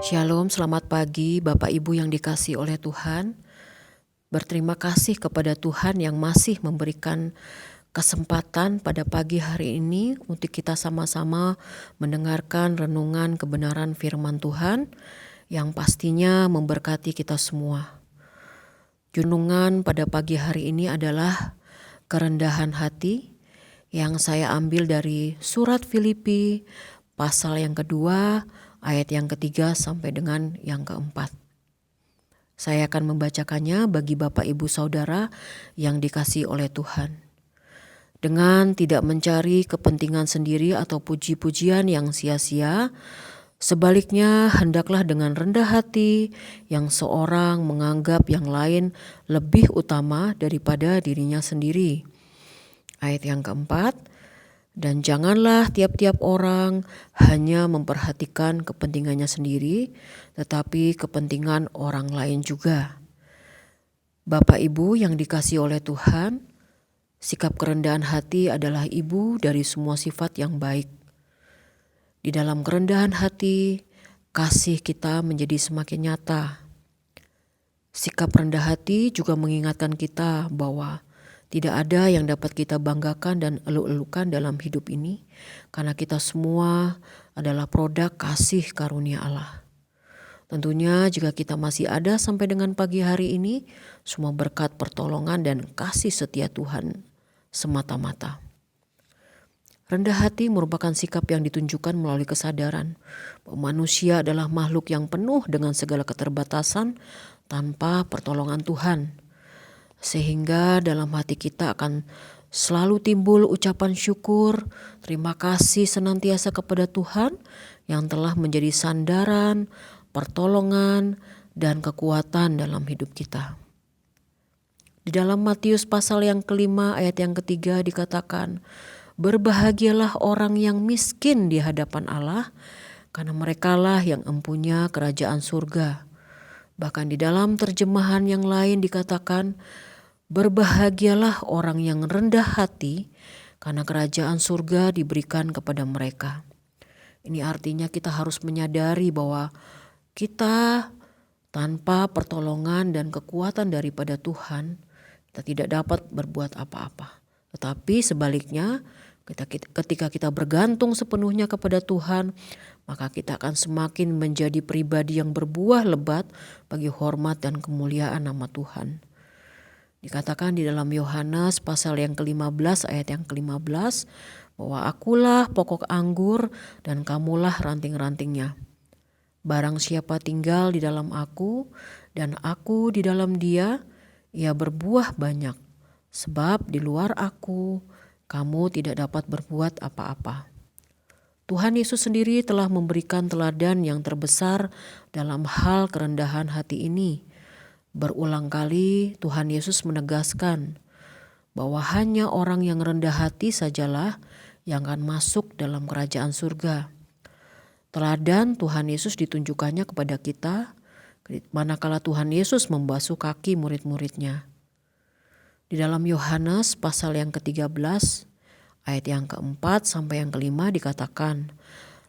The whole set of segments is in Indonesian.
Shalom, selamat pagi Bapak Ibu yang dikasihi oleh Tuhan. Berterima kasih kepada Tuhan yang masih memberikan kesempatan pada pagi hari ini untuk kita sama-sama mendengarkan renungan kebenaran firman Tuhan yang pastinya memberkati kita semua. Renungan pada pagi hari ini adalah kerendahan hati yang saya ambil dari surat Filipi pasal yang kedua ayat yang ketiga sampai dengan yang keempat. Saya akan membacakannya bagi Bapak Ibu Saudara yang dikasihi oleh Tuhan. Dengan tidak mencari kepentingan sendiri atau puji-pujian yang sia-sia, sebaliknya hendaklah dengan rendah hati yang seorang menganggap yang lain lebih utama daripada dirinya sendiri. Ayat yang keempat, dan janganlah tiap-tiap orang hanya memperhatikan kepentingannya sendiri, tetapi kepentingan orang lain juga. Bapak Ibu yang dikasihi oleh Tuhan, sikap kerendahan hati adalah ibu dari semua sifat yang baik. Di dalam kerendahan hati, kasih kita menjadi semakin nyata. Sikap rendah hati juga mengingatkan kita bahwa tidak ada yang dapat kita banggakan dan eluk-elukan dalam hidup ini, karena kita semua adalah produk kasih karunia Allah. Tentunya jika kita masih ada sampai dengan pagi hari ini, semua berkat pertolongan dan kasih setia Tuhan semata-mata. Rendah hati merupakan sikap yang ditunjukkan melalui kesadaran bahwa manusia adalah makhluk yang penuh dengan segala keterbatasan tanpa pertolongan Tuhan. Sehingga dalam hati kita akan selalu timbul ucapan syukur, terima kasih senantiasa kepada Tuhan yang telah menjadi sandaran, pertolongan, dan kekuatan dalam hidup kita. Di dalam Matius pasal yang kelima ayat yang ketiga dikatakan, berbahagialah orang yang miskin di hadapan Allah, karena merekalah yang empunya kerajaan surga. Bahkan di dalam terjemahan yang lain dikatakan, berbahagialah orang yang rendah hati, karena kerajaan surga diberikan kepada mereka. Ini artinya kita harus menyadari bahwa kita tanpa pertolongan dan kekuatan daripada Tuhan, kita tidak dapat berbuat apa-apa. Tetapi sebaliknya, ketika kita bergantung sepenuhnya kepada Tuhan, maka kita akan semakin menjadi pribadi yang berbuah lebat bagi hormat dan kemuliaan nama Tuhan. Dikatakan di dalam Yohanes pasal yang ke-15 ayat yang ke-15 bahwa akulah pokok anggur dan kamulah ranting-rantingnya. Barang siapa tinggal di dalam aku dan aku di dalam dia, ia berbuah banyak. Sebab di luar aku, kamu tidak dapat berbuat apa-apa. Tuhan Yesus sendiri telah memberikan teladan yang terbesar dalam hal kerendahan hati ini. Berulang kali Tuhan Yesus menegaskan bahwa hanya orang yang rendah hati sajalah yang akan masuk dalam kerajaan surga. Teladan Tuhan Yesus ditunjukkannya kepada kita manakala Tuhan Yesus membasuh kaki murid-muridnya. Di dalam Yohanes pasal yang ke-13 ayat yang ke-4 sampai yang ke-5 dikatakan,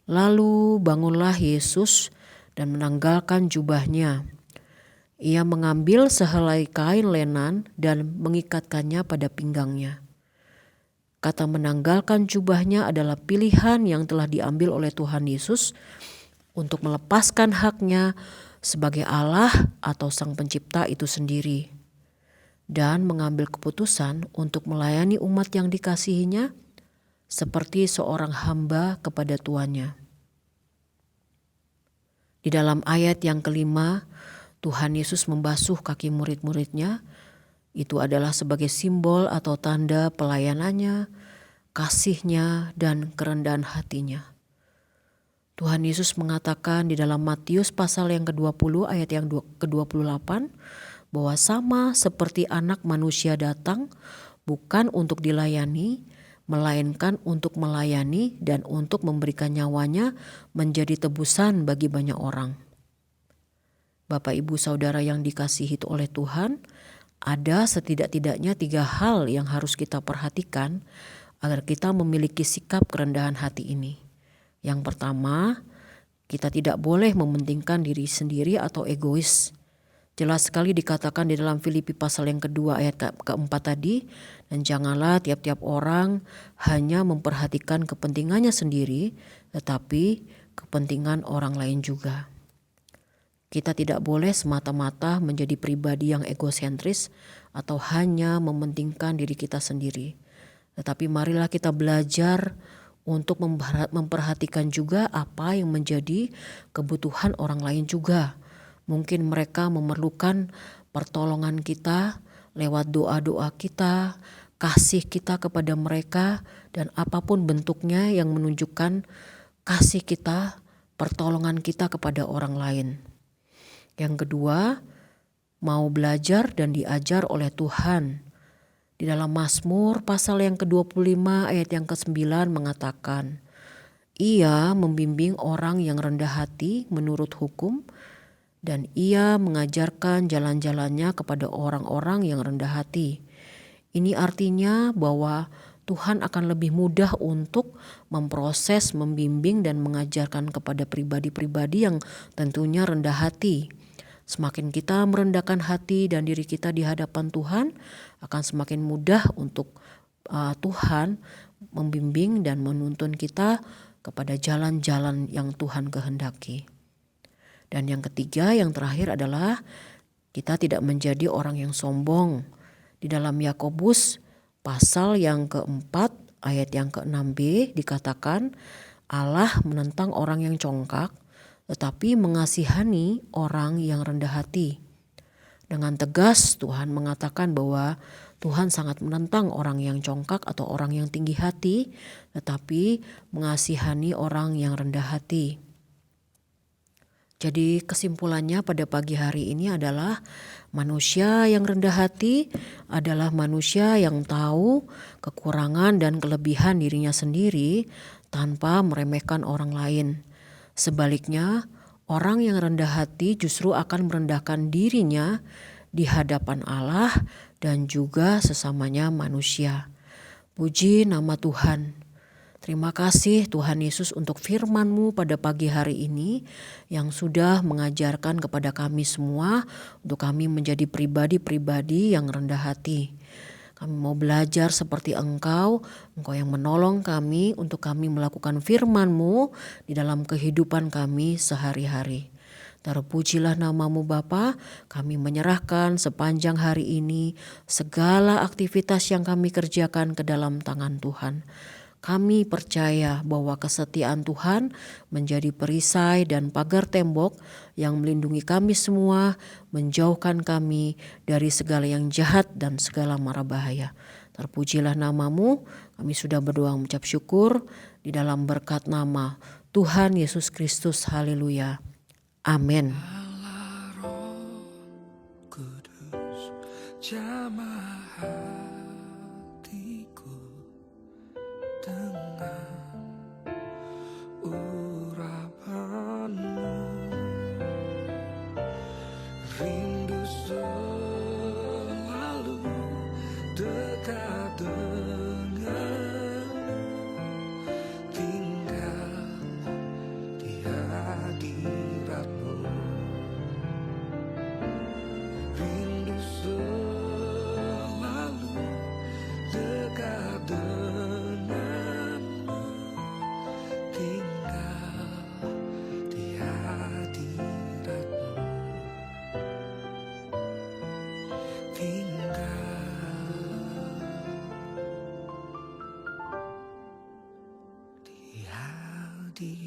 lalu bangunlah Yesus dan menanggalkan jubahnya. Ia mengambil sehelai kain lenan dan mengikatkannya pada pinggangnya. Kata menanggalkan jubahnya adalah pilihan yang telah diambil oleh Tuhan Yesus untuk melepaskan haknya sebagai Allah atau Sang Pencipta itu sendiri, dan mengambil keputusan untuk melayani umat yang dikasihinya seperti seorang hamba kepada tuannya. Di dalam ayat yang kelima, Tuhan Yesus membasuh kaki murid-muridnya. Itu adalah sebagai simbol atau tanda pelayanannya, kasihnya, dan kerendahan hatinya. Tuhan Yesus mengatakan di dalam Matius pasal yang ke-20 ayat yang ke-28 bahwa sama seperti anak manusia datang bukan untuk dilayani, melainkan untuk melayani dan untuk memberikan nyawanya menjadi tebusan bagi banyak orang. Bapak Ibu Saudara yang dikasihi oleh Tuhan, ada setidak-tidaknya 3 hal yang harus kita perhatikan agar kita memiliki sikap kerendahan hati ini. Yang pertama, Kita tidak boleh mementingkan diri sendiri atau egois. Jelas sekali dikatakan di dalam Filipi pasal yang kedua ayat keempat tadi, dan janganlah tiap-tiap orang hanya memperhatikan kepentingannya sendiri, tetapi kepentingan orang lain juga. Kita tidak boleh semata-mata menjadi pribadi yang egosentris atau hanya mementingkan diri kita sendiri. Tetapi marilah kita belajar untuk memperhatikan juga apa yang menjadi kebutuhan orang lain juga. Mungkin mereka memerlukan pertolongan kita lewat doa-doa kita, kasih kita kepada mereka, dan apapun bentuknya yang menunjukkan kasih kita, pertolongan kita kepada orang lain. Yang kedua, mau belajar dan diajar oleh Tuhan. Di dalam Mazmur pasal yang ke-25 ayat yang ke-9 mengatakan, Ia membimbing orang yang rendah hati menurut hukum, dan Ia mengajarkan jalan-jalannya kepada orang-orang yang rendah hati. Ini artinya bahwa Tuhan akan lebih mudah untuk memproses, membimbing, dan mengajarkan kepada pribadi-pribadi yang tentunya rendah hati. Semakin kita merendahkan hati dan diri kita di hadapan Tuhan, akan semakin mudah untuk Tuhan membimbing dan menuntun kita kepada jalan-jalan yang Tuhan kehendaki. Dan yang ketiga, yang terakhir adalah kita tidak menjadi orang yang sombong. Di dalam Yakobus pasal yang keempat ayat yang ke-6b dikatakan, Allah menentang orang yang congkak, tetapi mengasihani orang yang rendah hati. Dengan tegas Tuhan mengatakan bahwa Tuhan sangat menentang orang yang congkak atau orang yang tinggi hati, tetapi mengasihani orang yang rendah hati. Jadi kesimpulannya pada pagi hari ini adalah manusia yang rendah hati adalah manusia yang tahu kekurangan dan kelebihan dirinya sendiri tanpa meremehkan orang lain. Sebaliknya, orang yang rendah hati justru akan merendahkan dirinya di hadapan Allah dan juga sesamanya manusia. Puji nama Tuhan. Terima kasih Tuhan Yesus untuk firman-Mu pada pagi hari ini yang sudah mengajarkan kepada kami semua untuk kami menjadi pribadi-pribadi yang rendah hati. Kami mau belajar seperti Engkau yang menolong kami untuk kami melakukan firman-Mu di dalam kehidupan kami sehari-hari. Terpujilah nama-Mu Bapa, kami menyerahkan sepanjang hari ini segala aktivitas yang kami kerjakan ke dalam tangan Tuhan. Kami percaya bahwa kesetiaan Tuhan menjadi perisai dan pagar tembok yang melindungi kami semua, menjauhkan kami dari segala yang jahat dan segala mara bahaya. Terpujilah nama-Mu, kami sudah berdoa mengucap syukur di dalam berkat nama Tuhan Yesus Kristus. Haleluya. Amin. Allah Roh Kudus, jamah hatiku dengan urapan-Mu, rindu selalu dekat dengan-Mu, tinggal di hadirat-Mu, rindu selalu dekat dengan-Mu, tinggal di hadirat-Mu, tinggal di hadirat-Mu.